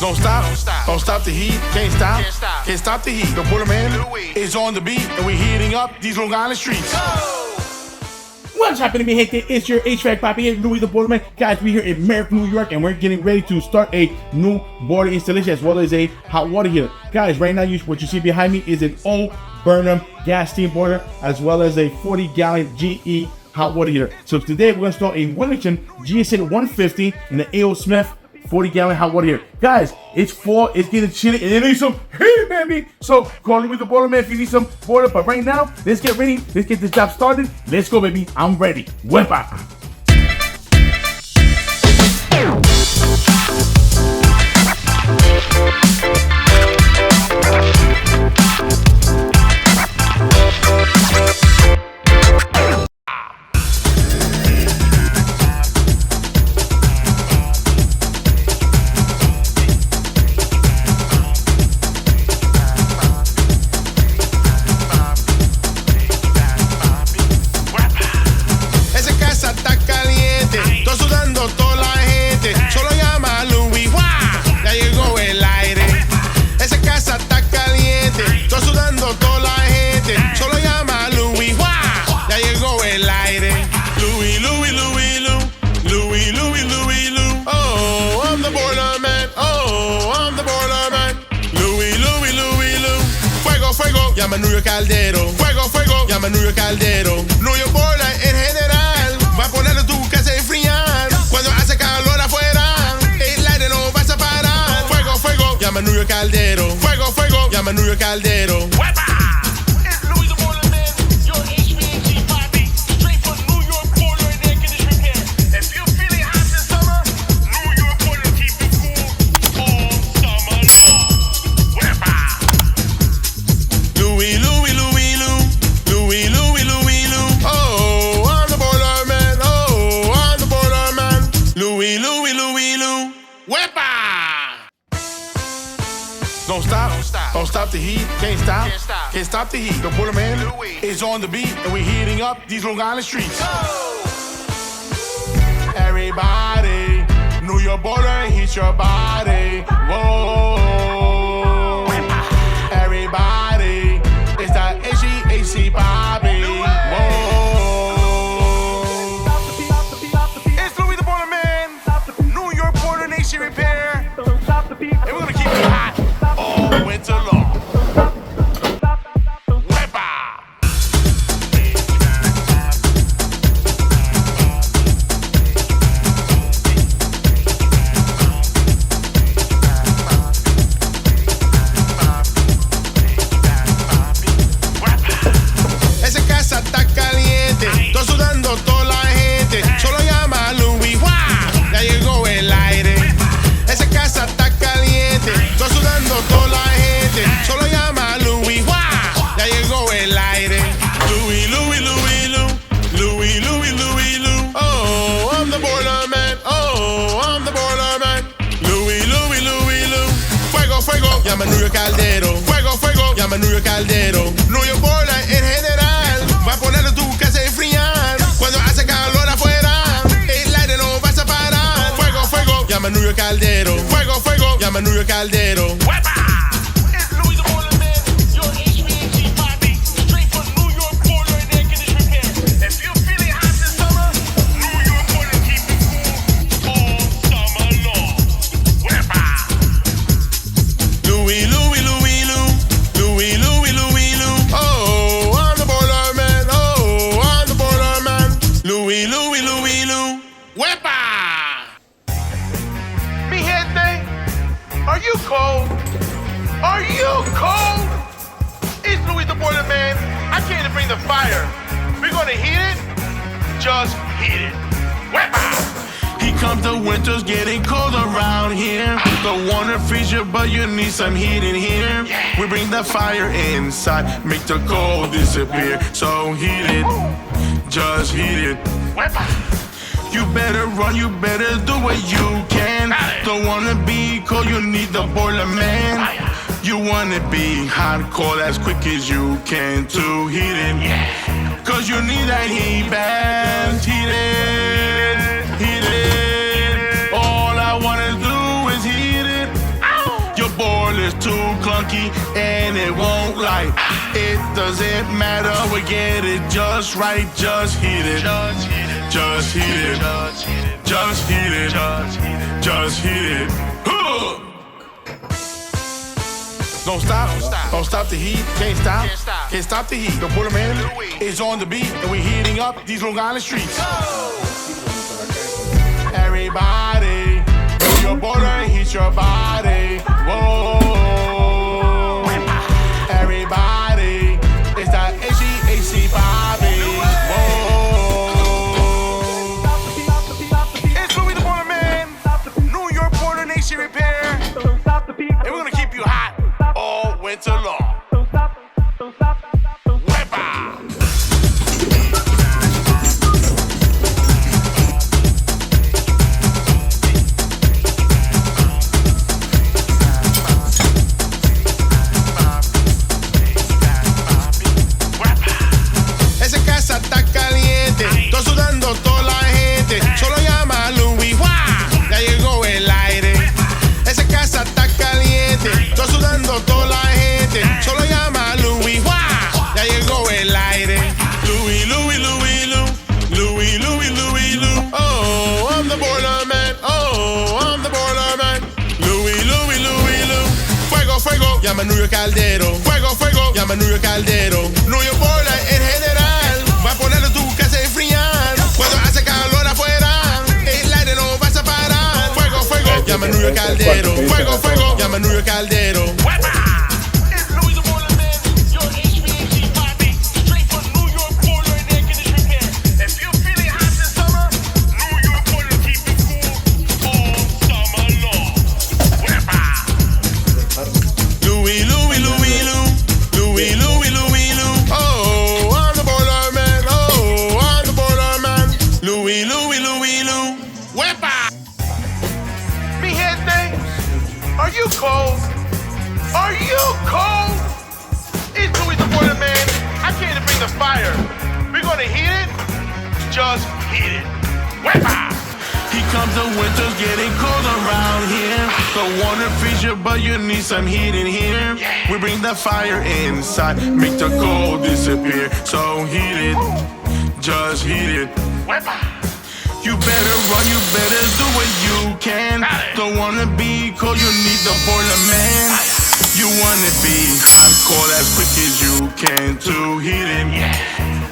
Don't stop, don't stop the heat, can't stop the heat. The Boiler Man Louie is on the beat, and we're heating up these Long Island streets. What's happening, mi gente? It's your HVAC Papi here, Louie the Boiler Man. Guys, we're here in Merrick, New York, and we're getting ready to start a new boiler installation as well as a hot water heater. Guys, right now, what you see behind me is an old Burnham gas steam boiler as well as a 40-gallon GE hot water heater. So today, we're going to install a Wellington GSN 150 in the A.O. Smith 40-gallon hot water heater. Guys, it's fall, it's getting chilly, and it needs some heat, baby. So call me with the Boiler Man if you need some boiler. But right now, let's get ready. Let's get this job started. Let's go, baby. I'm ready. Wepa. Llama a New York Caldero, fuego, fuego, llama a New York Caldero. New York Boiler en general va a poner tu casa a enfriar. Cuando hace calor afuera, el aire no vas a parar. Fuego, fuego, llama a New York Caldero, fuego, fuego, llama a New York Caldero. It's Louie the Boiler Man, your HVAC Papi, straight from New York Boiler and Air Conditioning Repair. If you're feeling hot this summer, New York Boiler keep you cool all summer long. Louie, Louie, Louie, Louie, Louie, Louie, Louie. Oh, I'm the Boiler Man. Oh, I'm the Boiler Man. Louie, Louie, Louie, Louie. Wepa! Don't stop the heat, can't stop the heat. The Boiler Man Louie is on the beat, and we're heating up these Long Island streets. Everybody, New York Boiler, heat your body. Whoa. Everybody, it's that HVAC Bobby. Whoa. It's Louie the Boiler Man, New York Boiler Nation Repair, and we're gonna keep it hot all winter long. Llama a New York Caldero, fuego, fuego, llama a New York Caldero. New York Boiler en general va a poner tu casa a enfriar. Cuando hace calor afuera, el aire no vas a parar. Fuego, fuego, llama a New York Caldero, fuego, fuego, llama a New York Caldero. It's Louie the Boiler Man, your HVAC Papi, straight from New York Boiler and Air Conditioning Repair. If you're feeling hot this summer, New York Boiler keep you cool all summer long. Louie, Louie, Louie, Louie, Louie, Louie, Louie. Oh, I'm the Boiler Man. Oh, I'm the Boiler Man. Louie, Louie, Louie, Louie. Wepa! Mi gente, are you cold? Are you cold? It's Louie the Boiler Man. I came to bring the fire. We're gonna heat it. Just heat it. Wepa! Here comes the winter's getting cold around here. Don't wanna freeze you, but you need some heat in here. We bring the fire inside, make the cold disappear. So heat it, just heat it. You better run, you better do what you can. Don't wanna be cold, you need the Boiler Man. You wanna be hot, cold as quick as you can to heat it. Cause you need that heat bath, heat it, heat it. All I wanna do is heat it. clunky and it won't light. It doesn't matter, we get it just right. Just heat it. Just heat it. Just heat it. Just heat it. Just heat it. Don't stop, don't stop the heat, can't stop the heat. The Boiler Man is on the beat, and we're heating up these Long Island streets. Everybody, move your boiler, heat your body. Whoa, everybody, it's that HVAC Bobby. Whoa, It's Louie the Boiler Man, New York Boiler Nation Repair, and we're gonna keep you hot all winter long. Wepa! Esa casa está caliente, estoy sudando toda la gente. Solo llama a Louie, ¡Hvac! Ya llegó el aire. Esa casa está caliente, estoy sudando toda la gente. Solo llama a Louie, ¡Hvac! Ya llegó el aire. Louie, Louie, Louie, Lou. Louie, Louie, Louie, Lou. Oh, I'm the Boiler Man. Oh, I'm the Boiler Man. Louie, Louie, Louie, Lou. Fuego, fuego, llama a New York Caldero. Fuego, fuego, llama a New York Caldero. New York Boiler en general. Va a ponerlo tu casa a enfriar. Cuando hace calor afuera, el aire no vas a parar. Fuego, fuego, llama a New York Caldero. Fuego, fuego, llama a New York Caldero. It's Louie the Boiler Man, your HVAC Bobby, straight from New York Boiler and Air Conditioning Repair. If you're feeling hot this summer, New York Boiler keep it cool all summer long. Wepa! Louie, Louie, Louie, Lou. Louie, Louie, Louie, Lou. Oh, I'm the Boiler Man. Oh, I'm the Boiler Man. Louie, Louie, Louie, Lou. Wepa! Mi gente, are you cold? Are you cold? It's Louie the Boiler Man. I came to bring the fire. We're gonna heat it. Just heat it. Wepa! Here comes the winter's getting cold around here. The water freeze you, but you need some heat in here. We bring the fire inside, make the cold disappear. So heat it, just heat it. Wepa! You better run, you better do what you can. Don't wanna be cold, you need the Boiler Man. You wanna be hot, cold as quick as you can to heat it.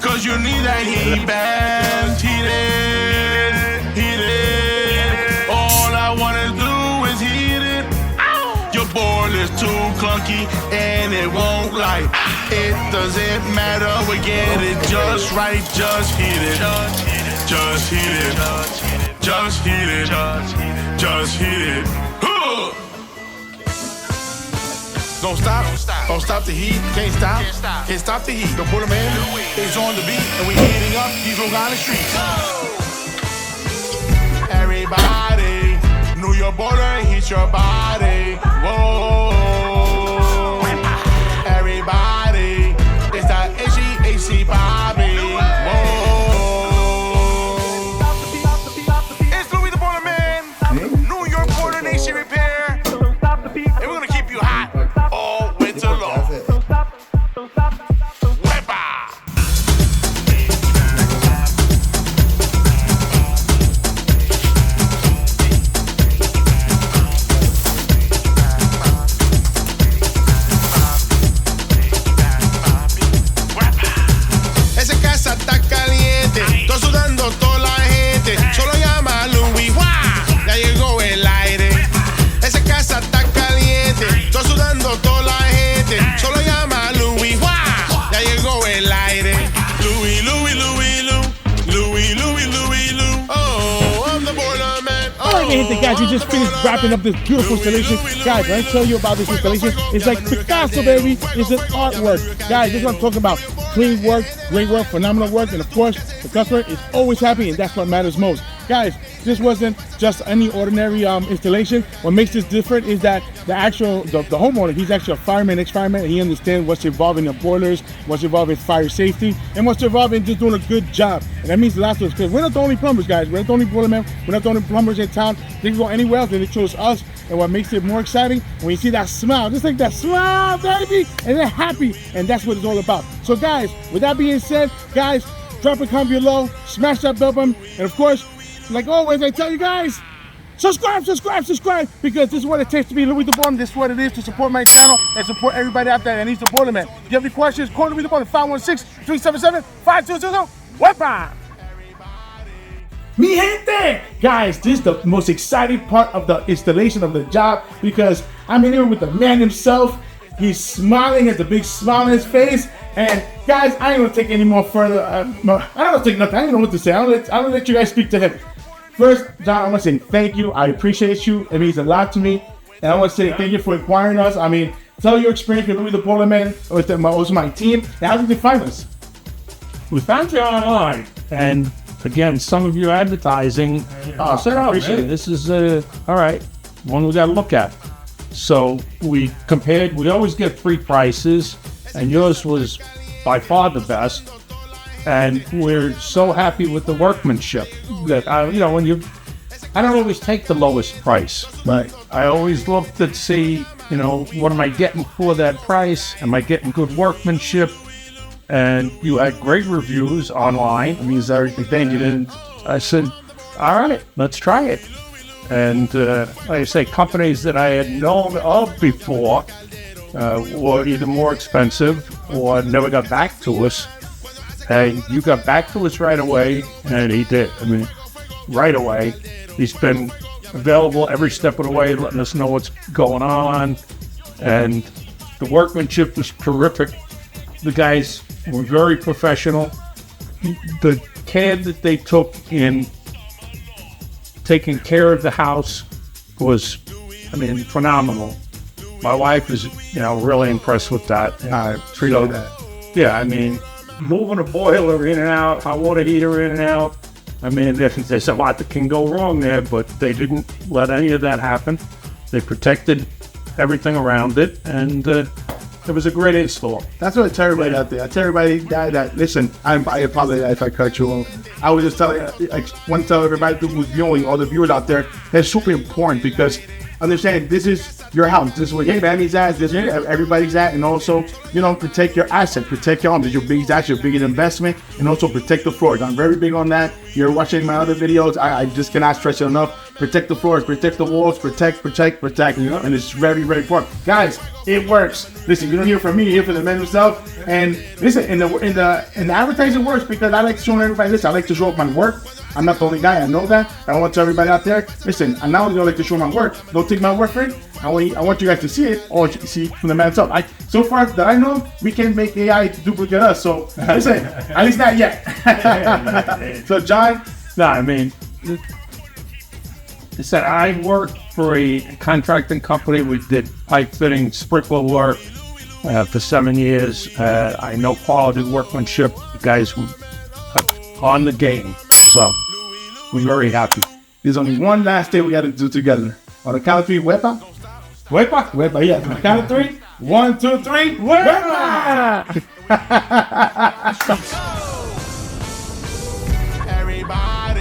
Cause you need that heat bath, heat it, heat it. All I wanna do is heat it. Your boiler's too clunky and it won't light. It doesn't matter, we get it just right. Just heat it, just heat it, just heat it, just heat it. Don't stop the heat, can't stop the heat. The Boiler Man is on the beat, and we're heating up these Long Island streets. Everybody, New York Boiler, heat your body. Whoa, everybody, it's that HVAC Bobby. Whoa, It's Louie the Boiler Man, New York Boiler Nation Repair, and we're gonna keep you hot all winter long. Wepa! esa casa está caliente, estoy sudando toda la gente. Solo llama a Louie, ¡Hvac! Ya llegó el aire. Esa casa está caliente, estoy sudando toda la gente. Solo llama a Louie, ¡Hvac! Ya llegó el aire. Louie, Louie, Louie, Lou. Louie, Louie, Louie, Lou. Oh, I'm the Boiler Man. Alright, gente, guys, we just finished wrapping up this beautiful installation. Guys, when I tell you about this installation, it's like Picasso, baby. It's an artwork. Guys, this is what I'm talking about. clean work, great work, phenomenal work, and of course, the customer is always happy, and that's what matters most. Guys, this wasn't just any ordinary installation. What makes this different is that the homeowner, he's actually a fireman, ex-fireman, and he understands what's involved in the boilers, what's involved in fire safety, and what's involved in just doing a good job. And that means a lot to us, because we're not the only plumbers, guys. We're not the only boiler men. We're not the only plumbers in town. They can go anywhere else, and they chose us. And what makes it more exciting, when you see that smile, just like that smile, baby, and they're happy, and that's what it's all about. So guys, with that being said, guys, drop a comment below, smash that bell button, and of course, like always, I tell you guys, subscribe, because this is what it takes to be Louie the Boilerman. This is what it is to support my channel and support everybody out there that needs the Boilerman. If you have any questions, call Louie the Boilerman, 516-377-5222. Wepa! Mi gente! Guys, this is the most exciting part of the installation of the job, because I'm in here with the man himself. He's smiling, has a big smile on his face. And guys, I ain't gonna take any more further. I don't want to take nothing. I don't know what to say. I'm gonna let you guys speak to him. First, John, I want to say thank you. I appreciate you. It means a lot to me. And I want to say thank you for inquiring us. I mean, tell your experience with Louie the Boilerman, with my team. And how did you find us? We found you online, and again, some of your advertising. Said, "Oh, man, this is all right. One we got to look at." So we compared. We always get free prices, and yours was by far the best. And we're so happy with the workmanship that I don't always take the lowest price. Right. I always look to see, what am I getting for that price? Am I getting good workmanship? And you had great reviews online. It means everything. Thank you. And I said, all right, let's try it. And like I say, companies that I had known of before were either more expensive or never got back to us. And you got back to us right away, and he did. I mean, right away. He's been available every step of the way, letting us know what's going on. And the workmanship was terrific. The guys were very professional. The care that they took in taking care of the house was, phenomenal. My wife is, really impressed with that. I appreciate that. Yeah, moving a boiler in and out, hot water heater in and out. There's a lot that can go wrong there, but they didn't let any of that happen. They protected everything around it, and it was a great install. That's what I tell everybody out there. I tell everybody that listen, I apologize if I cut you off. I was just telling, I want to tell everybody who's viewing, all the viewers out there, that's super important, because understand this is your house. This is where your family's at. This is where everybody's at. And also, protect your asset, protect your home. This is your biggest asset, your biggest investment, and also protect the floors. I'm very big on that. You're watching my other videos. I just cannot stress it enough. Protect the floors, protect the walls, protect. And it's very, very important. Guys, it works. Listen, you don't hear from me, you hear from the man himself. And listen, in the advertising works, because I like showing everybody this. I like to show up my work. I'm not the only guy, I know that. I want to tell everybody out there, listen, I not only like to show my work, don't take my word for it. I want you guys to see it, or see from the man himself. So far that I know, we can't make AI to duplicate us. So listen, at least not yet. So John, I worked for a contracting company. We did pipe fitting, sprinkler work for 7 years. I know quality workmanship. The guys were on the game. So we're very happy. There's only one last thing we got to do together. On the count of three, wepa. Yeah. On the count of three. 1, 2, 3. Wepa!